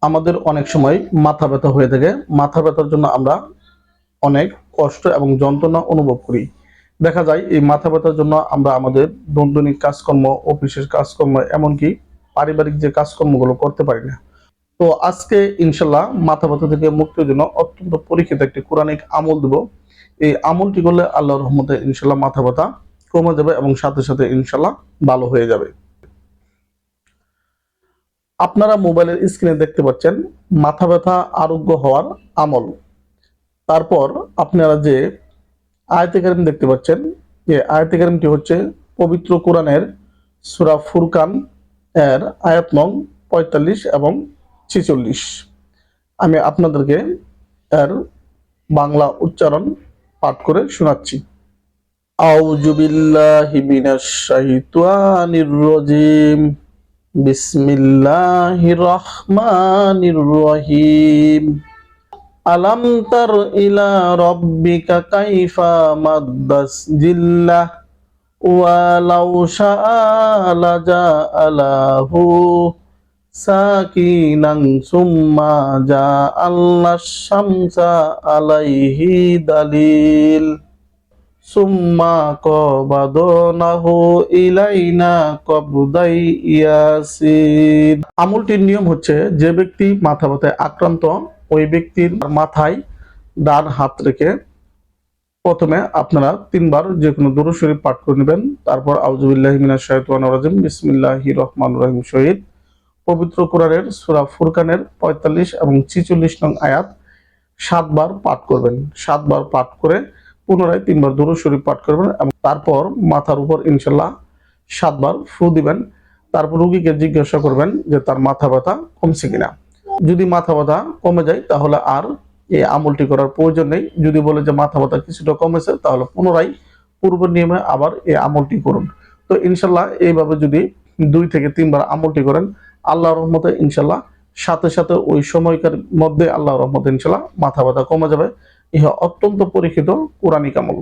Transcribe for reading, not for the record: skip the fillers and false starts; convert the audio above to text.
আমাদের অনেক সময় মাথা ব্যথা হয়ে থাকে। মাথা ব্যথার জন্য আমরা অনেক কষ্ট এবং যন্ত্রণা অনুভব করি। দেখা যায় এই মাথা ব্যথার জন্য আমরা আমাদের দৈনন্দিন কাজকর্ম, অফিসের কাজকর্ম, এমনকি পারিবারিক যে কাজকর্মগুলো করতে পারি না। তো আজকে ইনশাল্লাহ মাথা ব্যথা থেকে মুক্তির জন্য অত্যন্ত পরীক্ষিত একটি কোরআনিক আমল দেব। এই আমলটি করলে আল্লাহর রহমতে ইনশাল্লাহ মাথা ব্যথা কমে যাবে এবং সাথে সাথে ইনশাল্লাহ ভালো হয়ে যাবে। আপনারা মোবাইলের স্ক্রিনে দেখতে পাচ্ছেন মাথা ব্যথা আরোগ্য হওয়ার আমল। তারপর আপনারা যে আয়াতে কারিম দেখতে পাচ্ছেন, যে আয়াতে কারিমটি হচ্ছে পবিত্র কোরআনের সূরা ফুরকান এর আয়াত নং ৪৫ এবং ৪৬। আমি আপনাদেরকে এর বাংলা উচ্চারণ পাঠ করে শোনাচ্ছি। আউযু বিল্লাহি মিনাশ শাইতানির রাজিম। বিসমিল্লাহির রহমানির রহিম। আলাম তার ইলা রব্বিকা কাইফা মাদ্দাস জিল্লাহ ওয়ালাউ শাআ লাজাআলাহু সাকিনান সুম্মা জাআল্লাশ শামসা আলাইহি দালিল সুম্মা কবাদনাহু ইলাইনা কবদাই ইয়াসির। আমলটির নিয়ম হচ্ছে, যে ব্যক্তি মাথা ব্যথায় আক্রান্ত ওই ব্যক্তির মাথায় ডান হাত রেখে প্রথমে আপনারা ৩ বার যে কোনো দুরূদ শরীফ পাঠ করে নেবেন। তারপর আউযুবিল্লাহি মিনাশ শাইতানির রাজিম বিসমিল্লাহির রহমানির রহিম সহিত পবিত্র কোরআনের সূরা ফুরকানের ৪৫ এবং ৪৬ নং আয়াত ৭ বার পাঠ করবেন। ৭ বার পাঠ করে পুনরায় ৩ বার দুরূদ শরীফ পাঠ করবেন এবং তারপর মাথার উপর ইনশাল্লাহ ৭ বার ফু দিবেন। তারপর রোগীকে জিজ্ঞাসা করবেন যে তার মাথা ব্যথা কমছে কিনা। যদি মাথা ব্যথা কমে যায় তাহলে আর এই আমলটি করার প্রয়োজন নেই। যদি বলে যে মাথা ব্যথা কিছুটা কমেছে, তাহলে পুনরায় পূর্ব নিয়মে আবার এই আমলটি করুন। তো ইনশাল্লাহ এইভাবে যদি ২ থেকে ৩ বার আমলটি করেন, আল্লাহর রহমতে ইনশাল্লাহ সাথে সাথে ওই সময়কার মধ্যে আল্লাহর রহমতে ইনশাল্লাহ মাথা ব্যথা কমে যাবে। ইহা অত্যন্ত পরীক্ষিত কোরআনিক আমল।